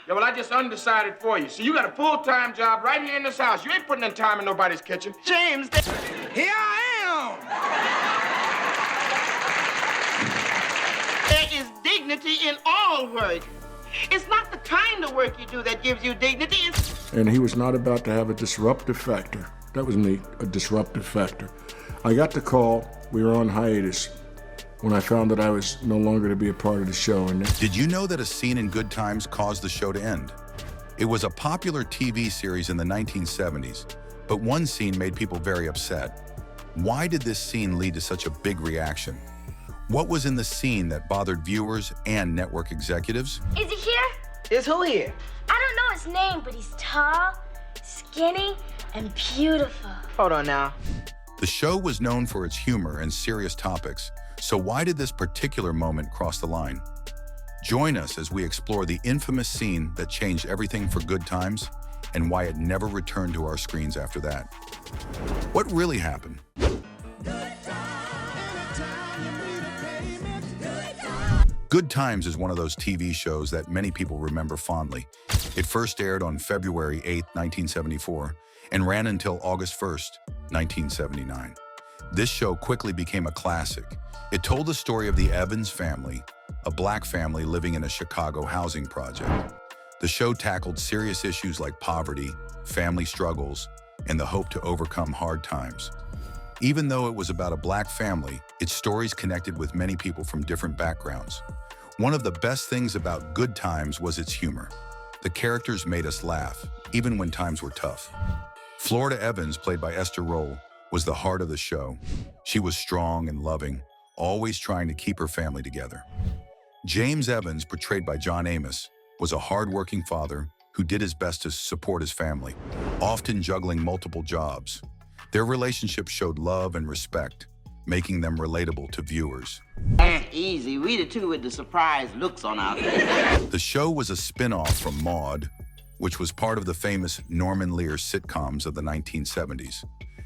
Yeah, well, I just undecided for you. So you got a full-time job right here in this house. You ain't putting in time in nobody's kitchen. James, Here I am! There is dignity in all work. It's not the kind of work you do that gives you dignity. And he was not about to have a disruptive factor. That was me, a disruptive factor. I got the call, we were on hiatus, when I found that I was no longer to be a part of the show. And did you know that a scene in Good Times caused the show to end? It was a popular TV series in the 1970s, but one scene made people very upset. Why did this scene lead to such a big reaction? What was in the scene that bothered viewers and network executives? Is he here? Is who here? I don't know his name, but he's tall, skinny, and beautiful. Hold on now. The show was known for its humor and serious topics, so why did this particular moment cross the line? Join us as we explore the infamous scene that changed everything for Good Times and why it never returned to our screens after that. What really happened? Good Times is one of those TV shows that many people remember fondly. It first aired on February 8, 1974, and ran until August 1st, 1979. This show quickly became a classic. It told the story of the Evans family, a black family living in a Chicago housing project. The show tackled serious issues like poverty, family struggles, and the hope to overcome hard times. Even though it was about a black family, its stories connected with many people from different backgrounds. One of the best things about Good Times was its humor. The characters made us laugh, even when times were tough. Florida Evans, played by Esther Ro, was the heart of the show. She was strong and loving, always trying to keep her family together. James Evans, portrayed by John Amos, was a hard-working father who did his best to support his family, often juggling multiple jobs. Their relationship showed love and respect, making them relatable to viewers. That's easy. We the two with the surprised looks on our face. The show was a spin-off from Maude, which was part of the famous Norman Lear sitcoms of the 1970s.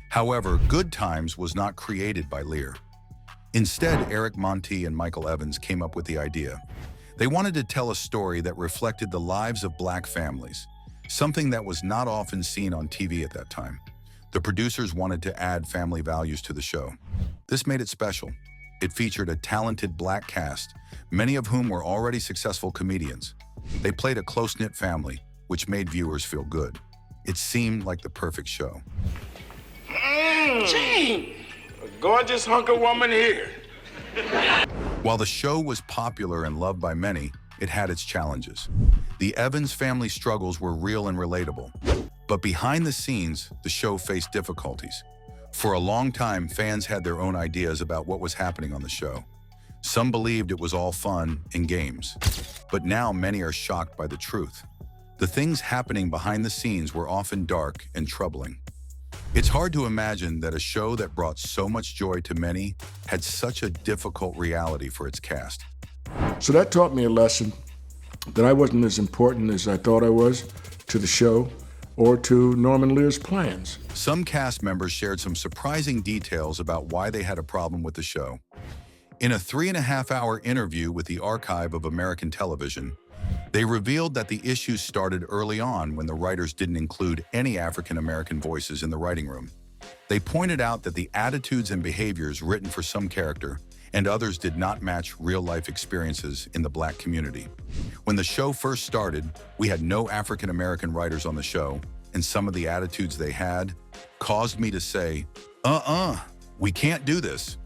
However, Good Times was not created by Lear. Instead, Monte and Michael Evans came up with the idea. They wanted to tell a story that reflected the lives of black families, something that was not often seen on TV at that time. The producers wanted to add family values to the show. This made it special. It featured a talented black cast, many of whom were already successful comedians. They played a close-knit family, which made viewers feel good. It seemed like the perfect show. Gee, a gorgeous hunk of woman here. While the show was popular and loved by many, it had its challenges. The Evans family struggles were real and relatable. But behind the scenes, the show faced difficulties. For a long time, fans had their own ideas about what was happening on the show. Some believed it was all fun and games. But now many are shocked by the truth. The things happening behind the scenes were often dark and troubling. It's hard to imagine that a show that brought so much joy to many had such a difficult reality for its cast. So that taught me a lesson that I wasn't as important as I thought I was to the show or to Norman Lear's plans. Some cast members shared some surprising details about why they had a problem with the show. In a 3.5-hour interview with the Archive of American Television, they revealed that the issues started early on when the writers didn't include any African-American voices in the writing room. They pointed out that the attitudes and behaviors written for some character and others did not match real-life experiences in the black community. When the show first started, we had no African-American writers on the show, and some of the attitudes they had caused me to say, we can't do this.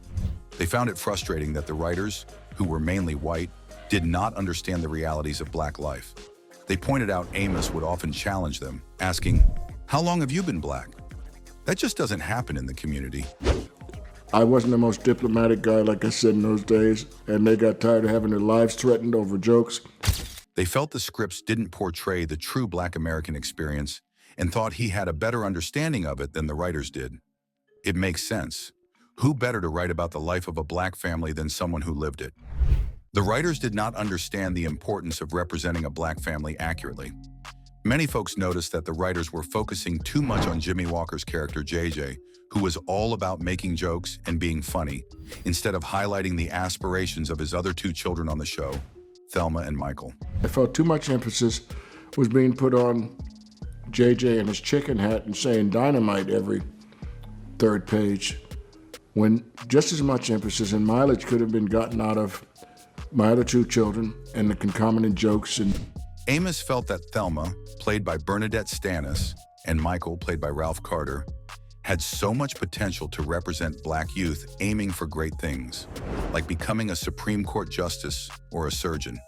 They found it frustrating that the writers, who were mainly white, did not understand the realities of black life. They pointed out Amos would often challenge them, asking, "How long have you been black?" That just doesn't happen in the community. I wasn't the most diplomatic guy, like I said, in those days, and they got tired of having their lives threatened over jokes. They felt the scripts didn't portray the true black American experience and thought he had a better understanding of it than the writers did. It makes sense. Who better to write about the life of a black family than someone who lived it? The writers did not understand the importance of representing a black family accurately. Many folks noticed that the writers were focusing too much on Jimmy Walker's character, JJ, who was all about making jokes and being funny, instead of highlighting the aspirations of his other two children on the show, Thelma and Michael. I felt too much emphasis was being put on JJ and his chicken hat and saying dynamite every third page, when just as much emphasis and mileage could have been gotten out of my other two children and the concomitant jokes. And Amos felt that Thelma, played by Bernadette Stannis, and Michael, played by Ralph Carter, had so much potential to represent Black youth aiming for great things, like becoming a Supreme Court justice or a surgeon.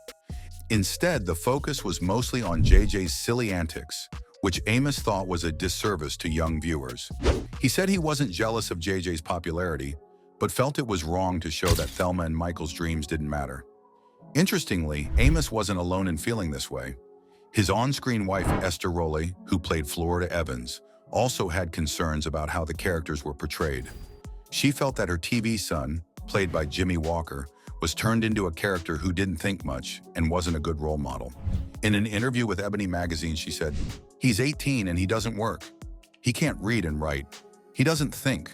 Instead, the focus was mostly on JJ's silly antics, which Amos thought was a disservice to young viewers. He said he wasn't jealous of JJ's popularity, but felt it was wrong to show that Thelma and Michael's dreams didn't matter. Interestingly, Amos wasn't alone in feeling this way. His on-screen wife, Esther Ro, who played Florida Evans, also had concerns about how the characters were portrayed. She felt that her TV son, played by Jimmy Walker, was turned into a character who didn't think much and wasn't a good role model. In an interview with Ebony magazine, she said, "He's 18 and he doesn't work. He can't read and write. He doesn't think."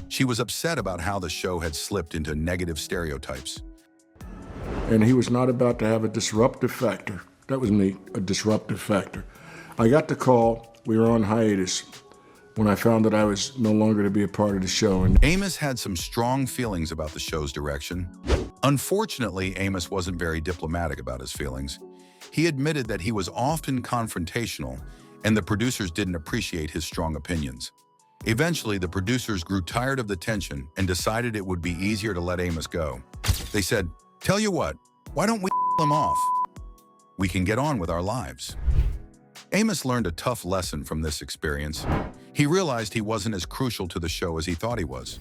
She was upset about how the show had slipped into negative stereotypes. And he was not about to have a disruptive factor. That was me, a disruptive factor. I got the call, we were on hiatus, when I found that I was no longer to be a part of the show. And Amos had some strong feelings about the show's direction. Unfortunately, Amos wasn't very diplomatic about his feelings. He admitted that he was often confrontational, and the producers didn't appreciate his strong opinions. Eventually, the producers grew tired of the tension and decided it would be easier to let Amos go. They said, "Tell you what, why don't we him off? We can get on with our lives." Amos learned a tough lesson from this experience. He realized he wasn't as crucial to the show as he thought he was.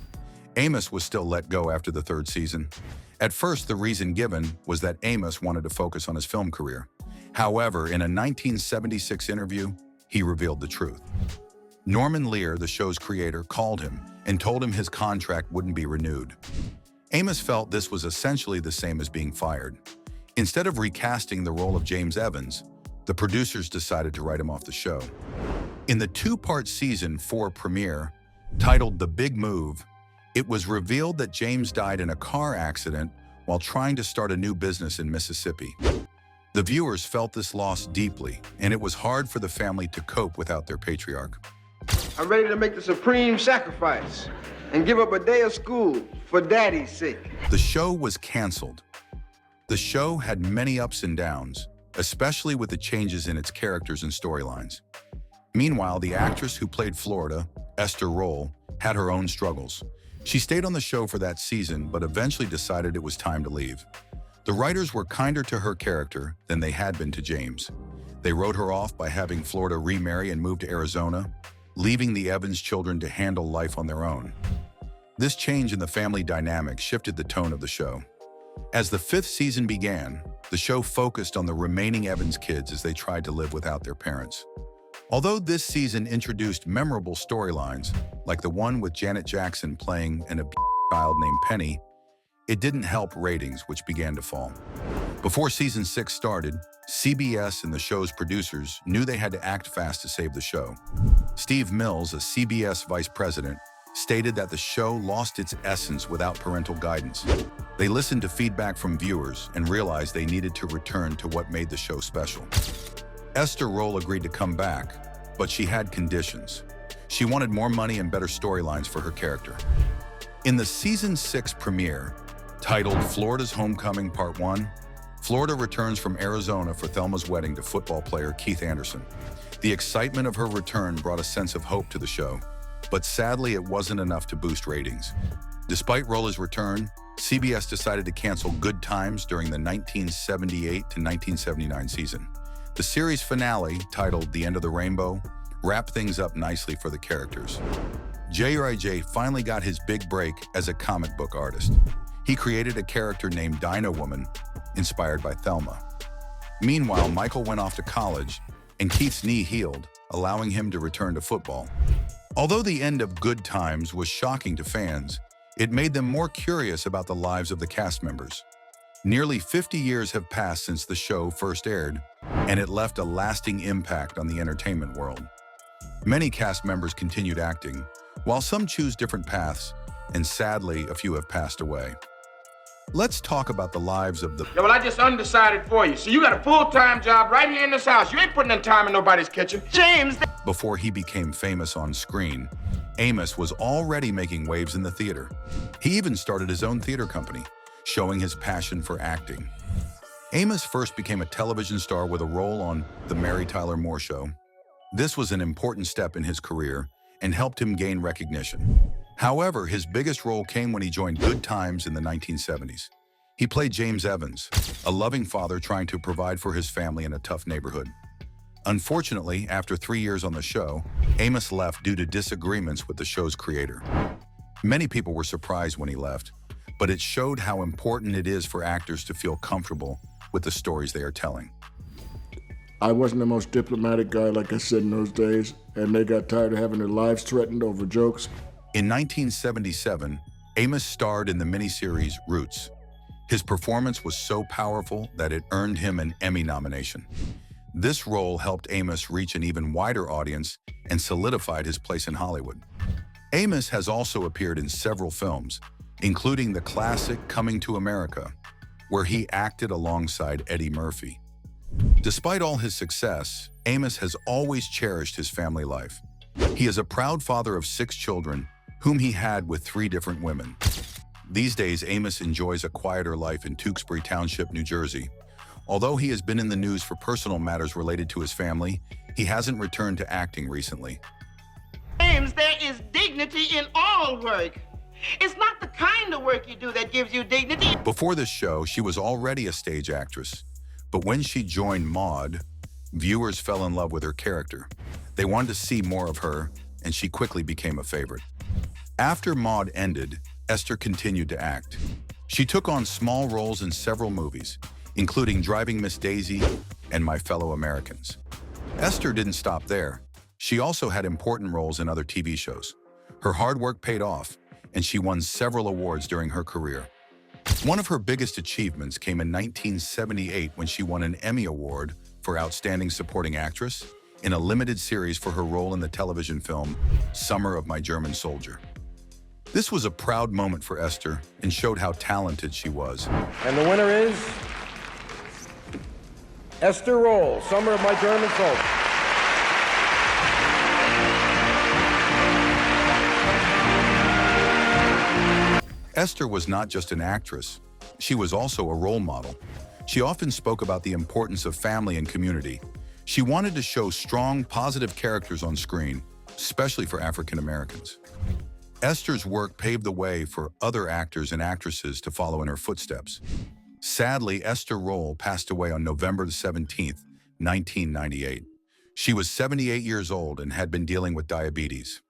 Amos was still let go after the third season. At first, the reason given was that Amos wanted to focus on his film career. However, in a 1976 interview, he revealed the truth. Norman Lear, the show's creator, called him and told him his contract wouldn't be renewed. Amos felt this was essentially the same as being fired. Instead of recasting the role of James Evans, the producers decided to write him off the show. In the two-part season 4 premiere, titled The Big Move, it was revealed that James died in a car accident while trying to start a new business in Mississippi. The viewers felt this loss deeply, and it was hard for the family to cope without their patriarch. I'm ready to make the supreme sacrifice and give up a day of school for Daddy's sake. The show was canceled. The show had many ups and downs, especially with the changes in its characters and storylines. Meanwhile, the actress who played Florida, Esther Ro, had her own struggles. She stayed on the show for that season, but eventually decided it was time to leave. The writers were kinder to her character than they had been to James. They wrote her off by having Florida remarry and move to Arizona, leaving the Evans children to handle life on their own. This change in the family dynamic shifted the tone of the show. As the 5th season began, the show focused on the remaining Evans kids as they tried to live without their parents. Although this season introduced memorable storylines, like the one with Janet Jackson playing an abused child named Penny, it didn't help ratings, which began to fall. Before season 6 started, CBS and the show's producers knew they had to act fast to save the show. Steve Mills, a CBS vice president, stated that the show lost its essence without parental guidance. They listened to feedback from viewers and realized they needed to return to what made the show special. Esther Ro agreed to come back, but she had conditions. She wanted more money and better storylines for her character. In the season 6 premiere, titled Florida's Homecoming Part 1, Florida returns from Arizona for Thelma's wedding to football player Keith Anderson. The excitement of her return brought a sense of hope to the show, but sadly it wasn't enough to boost ratings. Despite Rola's return, CBS decided to cancel Good Times during the 1978 to 1979 season. The series finale, titled The End of the Rainbow, wrapped things up nicely for the characters. J.R.I.J. finally got his big break as a comic book artist. He created a character named Dinah Woman, inspired by Thelma. Meanwhile, Michael went off to college, and Keith's knee healed, allowing him to return to football. Although the end of Good Times was shocking to fans, it made them more curious about the lives of the cast members. Nearly 50 years have passed since the show first aired, and it left a lasting impact on the entertainment world. Many cast members continued acting, while some choose different paths, and sadly, a few have passed away. Let's talk about the lives of the... Yeah, well, I just undecided for you. See, you got a full-time job right here in this house. You ain't putting in time in nobody's kitchen. James, Before he became famous on screen, Amos was already making waves in the theater. He even started his own theater company, showing his passion for acting. Amos first became a television star with a role on The Mary Tyler Moore Show. This was an important step in his career and helped him gain recognition. However, his biggest role came when he joined Good Times in the 1970s. He played James Evans, a loving father trying to provide for his family in a tough neighborhood. Unfortunately, after 3 years on the show, Amos left due to disagreements with the show's creator. Many people were surprised when he left, but it showed how important it is for actors to feel comfortable with the stories they are telling. I wasn't the most diplomatic guy, like I said, in those days, and they got tired of having their lives threatened over jokes. In 1977, Amos starred in the miniseries Roots. His performance was so powerful that it earned him an Emmy nomination. This role helped Amos reach an even wider audience and solidified his place in Hollywood. Amos has also appeared in several films, including the classic Coming to America, where he acted alongside Eddie Murphy. Despite all his success, Amos has always cherished his family life. He is a proud father of 6 children, whom he had with 3 different women. These days, Amos enjoys a quieter life in Tewksbury Township, New Jersey. Although he has been in the news for personal matters related to his family, he hasn't returned to acting recently. James, there is dignity in all work. It's not the kind of work you do that gives you dignity. Before this show, she was already a stage actress. But when she joined Maude, viewers fell in love with her character. They wanted to see more of her, and she quickly became a favorite. After Maude ended, Esther continued to act. She took on small roles in several movies, including Driving Miss Daisy and My Fellow Americans. Esther didn't stop there. She also had important roles in other TV shows. Her hard work paid off, and she won several awards during her career. One of her biggest achievements came in 1978 when she won an Emmy Award for Outstanding Supporting Actress in a limited series for her role in the television film Summer of My German Soldier. This was a proud moment for Esther and showed how talented she was. And the winner is Esther Ro, Summer of My German Soldier. Esther was not just an actress, she was also a role model. She often spoke about the importance of family and community. She wanted to show strong, positive characters on screen, especially for African Americans. Esther's work paved the way for other actors and actresses to follow in her footsteps. Sadly, Esther Ro passed away on November 17, 1998. She was 78 years old and had been dealing with diabetes.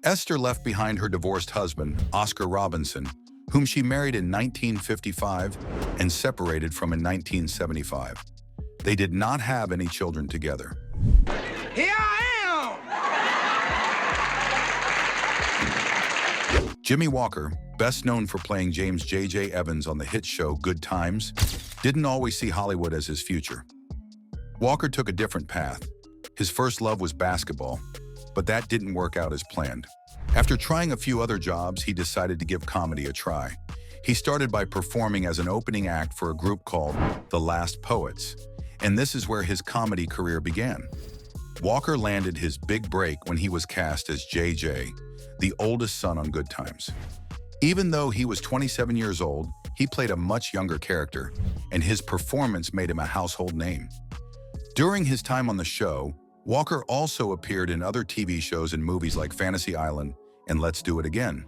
Esther left behind her divorced husband, Esther Robinson, whom she married in 1955 and separated from in 1975. They did not have any children together. Here I Jimmy Walker, best known for playing James J.J. Evans on the hit show Good Times, didn't always see Hollywood as his future. Walker took a different path. His first love was basketball, but that didn't work out as planned. After trying a few other jobs, he decided to give comedy a try. He started by performing as an opening act for a group called The Last Poets, and this is where his comedy career began. Walker landed his big break when he was cast as JJ, the oldest son on Good Times. Even though he was 27 years old, he played a much younger character, and his performance made him a household name. During his time on the show, Walker also appeared in other TV shows and movies like Fantasy Island and Let's Do It Again.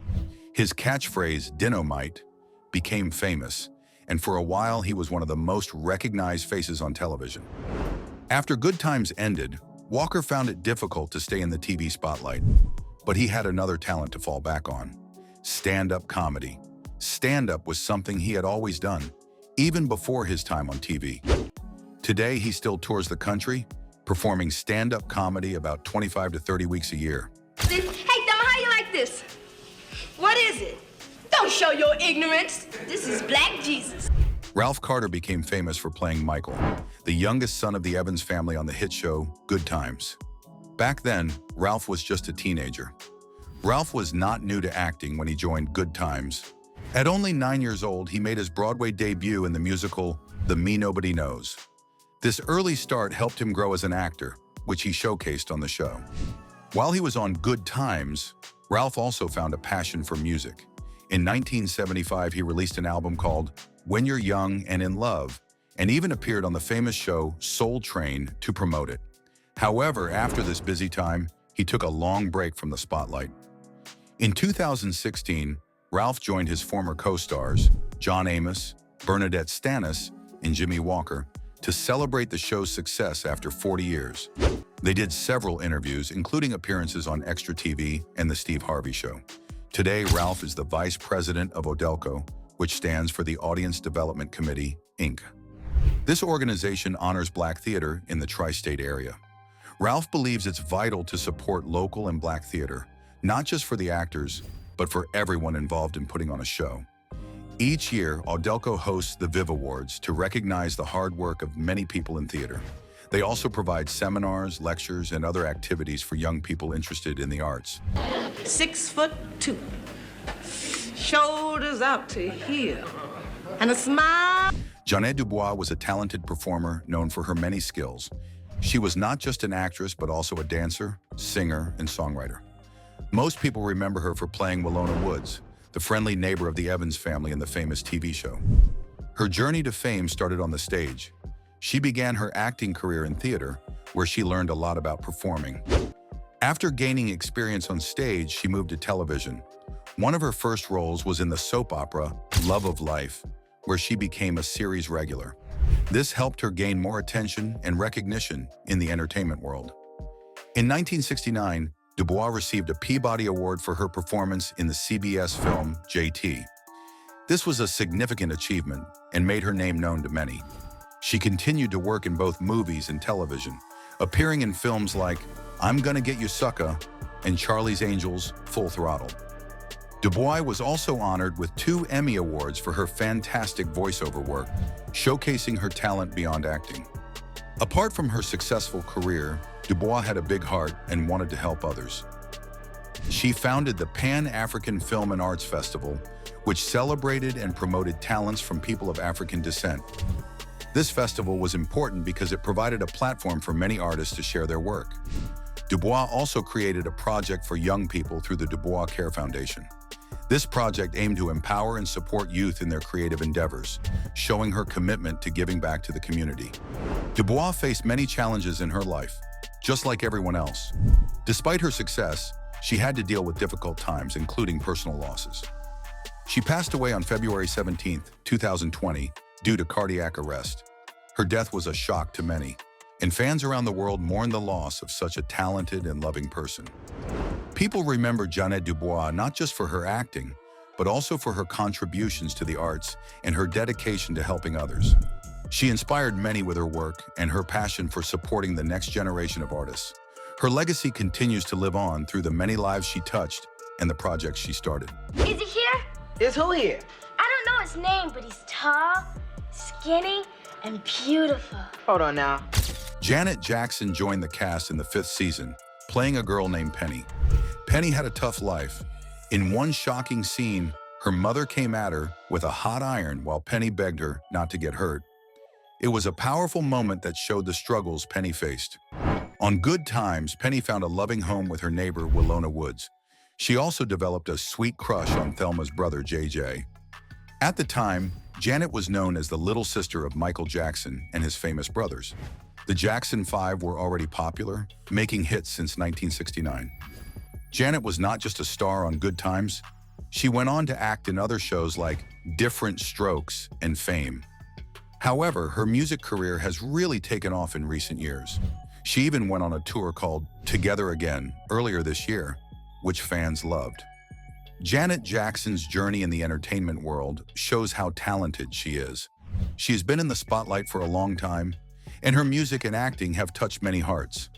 His catchphrase, "Dynamite," became famous, and for a while he was one of the most recognized faces on television. After Good Times ended, Walker found it difficult to stay in the TV spotlight, but he had another talent to fall back on: stand-up comedy. Stand-up was something he had always done, even before his time on TV. Today, he still tours the country, performing stand-up comedy about 25 to 30 weeks a year. Hey, Thelma, how you like this? What is it? Don't show your ignorance. This is Black Jesus. Ralph Carter became famous for playing Michael, the youngest son of the Evans family on the hit show Good Times. Back then, Ralph was just a teenager. Ralph was not new to acting when he joined Good Times. At only 9 years old, he made his Broadway debut in the musical The Me Nobody Knows. This early start helped him grow as an actor, which he showcased on the show. While he was on Good Times, Ralph also found a passion for music. In 1975, he released an album called When You're Young and in Love, and even appeared on the famous show Soul Train to promote it. However, after this busy time, he took a long break from the spotlight. In 2016, Ralph joined his former co-stars, John Amos, Bernadette Stannis, and Jimmy Walker, to celebrate the show's success after 40 years. They did several interviews, including appearances on Extra TV and The Steve Harvey Show. Today, Ralph is the vice president of Audelco, which stands for the Audience Development Committee, Inc. This organization honors Black theater in the tri-state area. Ralph believes it's vital to support local and Black theater, not just for the actors, but for everyone involved in putting on a show. Each year, Audelco hosts the Viv Awards to recognize the hard work of many people in theater. They also provide seminars, lectures, and other activities for young people interested in the arts. 6'2", shoulders out to here, and a smile. Jeanette Dubois was a talented performer known for her many skills. She was not just an actress, but also a dancer, singer, and songwriter. Most people remember her for playing Willona Woods, the friendly neighbor of the Evans family in the famous TV show. Her journey to fame started on the stage. She began her acting career in theater, where she learned a lot about performing. After gaining experience on stage, she moved to television. One of her first roles was in the soap opera Love of Life, where she became a series regular. This helped her gain more attention and recognition in the entertainment world. In 1969, Dubois received a Peabody Award for her performance in the CBS film JT. This was a significant achievement and made her name known to many. She continued to work in both movies and television, appearing in films like I'm Gonna Get You Sucka and Charlie's Angels Full Throttle. Dubois was also honored with 2 Emmy Awards for her fantastic voiceover work, showcasing her talent beyond acting. Apart from her successful career, Dubois had a big heart and wanted to help others. She founded the Pan-African Film and Arts Festival, which celebrated and promoted talents from people of African descent. This festival was important because it provided a platform for many artists to share their work. Dubois also created a project for young people through the Dubois Care Foundation. This project aimed to empower and support youth in their creative endeavors, showing her commitment to giving back to the community. Dubois faced many challenges in her life, just like everyone else. Despite her success, she had to deal with difficult times, including personal losses. She passed away on February 17, 2020, due to cardiac arrest. Her death was a shock to many, and fans around the world mourned the loss of such a talented and loving person. People remember Jeanette Dubois not just for her acting, but also for her contributions to the arts and her dedication to helping others. She inspired many with her work and her passion for supporting the next generation of artists. Her legacy continues to live on through the many lives she touched and the projects she started. Is he here? Is who here? I don't know his name, but he's tall, skinny, and beautiful. Hold on now. Janet Jackson joined the cast in the 5th season, playing a girl named Penny. Penny had a tough life. In one shocking scene, her mother came at her with a hot iron while Penny begged her not to get hurt. It was a powerful moment that showed the struggles Penny faced. On Good Times, Penny found a loving home with her neighbor, Willona Woods. She also developed a sweet crush on Thelma's brother, JJ. At the time, Janet was known as the little sister of Michael Jackson and his famous brothers. The Jackson 5 were already popular, making hits since 1969. Janet was not just a star on Good Times. She went on to act in other shows like Different Strokes and Fame. However, her music career has really taken off in recent years. She even went on a tour called Together Again earlier this year, which fans loved. Janet Jackson's journey in the entertainment world shows how talented she is. She's been in the spotlight for a long time, and her music and acting have touched many hearts.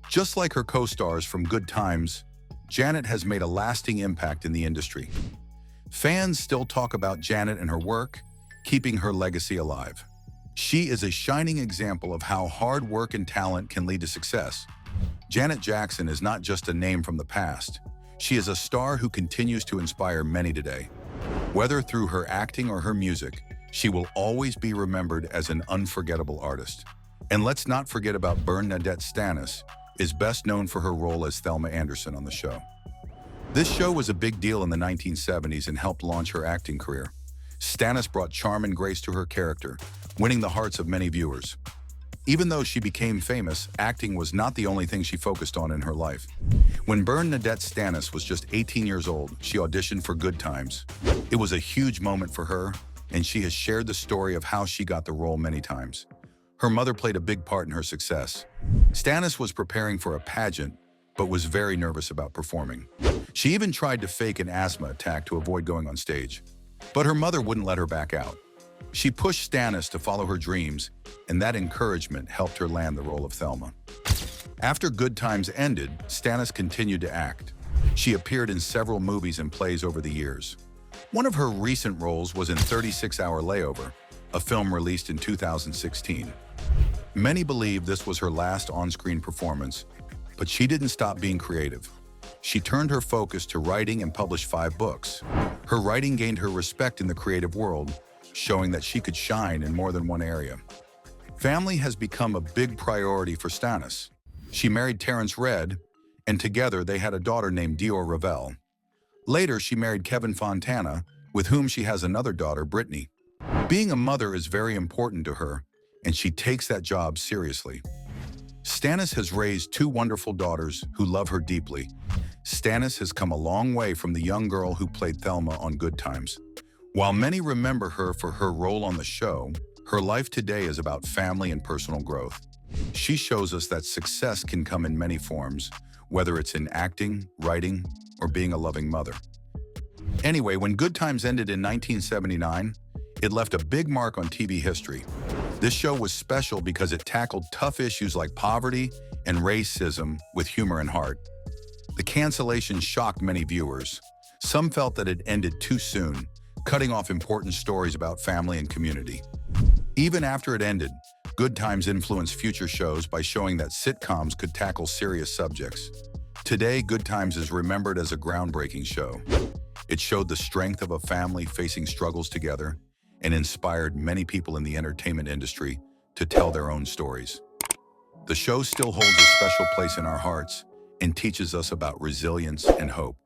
Just like her co-stars from Good Times, Janet has made a lasting impact in the industry. Fans still talk about Janet and her work, keeping her legacy alive. She is a shining example of how hard work and talent can lead to success. Janet Jackson is not just a name from the past. She is a star who continues to inspire many today. Whether through her acting or her music, she will always be remembered as an unforgettable artist. And let's not forget about Bernadette Stannis, is best known for her role as Thelma Anderson on the show. This show was a big deal in the 1970s and helped launch her acting career. Stannis brought charm and grace to her character, winning the hearts of many viewers. Even though she became famous, acting was not the only thing she focused on in her life. When Bernadette Stannis was just 18 years old, she auditioned for Good Times. It was a huge moment for her, and she has shared the story of how she got the role many times. Her mother played a big part in her success. Stannis was preparing for a pageant, but was very nervous about performing. She even tried to fake an asthma attack to avoid going on stage, but her mother wouldn't let her back out. She pushed Stannis to follow her dreams, and that encouragement helped her land the role of Thelma. After Good Times ended, Stannis continued to act. She appeared in several movies and plays over the years. One of her recent roles was in 36-Hour Layover, a film released in 2016. Many believe this was her last on-screen performance, but she didn't stop being creative. She turned her focus to writing and published 5 books. Her writing gained her respect in the creative world, showing that she could shine in more than one area. Family has become a big priority for Stannis. She married Terrence Redd, and together they had a daughter named Dior Ravel. Later, she married Kevin Fontana, with whom she has another daughter, Brittany. Being a mother is very important to her, and she takes that job seriously. Stannis has raised 2 wonderful daughters who love her deeply. Stannis has come a long way from the young girl who played Thelma on Good Times. While many remember her for her role on the show, her life today is about family and personal growth. She shows us that success can come in many forms, whether it's in acting, writing, or being a loving mother. Anyway, when Good Times ended in 1979, it left a big mark on TV history. This show was special because it tackled tough issues like poverty and racism with humor and heart. The cancellation shocked many viewers. Some felt that it ended too soon, cutting off important stories about family and community. Even after it ended, Good Times influenced future shows by showing that sitcoms could tackle serious subjects. Today, Good Times is remembered as a groundbreaking show. It showed the strength of a family facing struggles together and inspired many people in the entertainment industry to tell their own stories. The show still holds a special place in our hearts and teaches us about resilience and hope.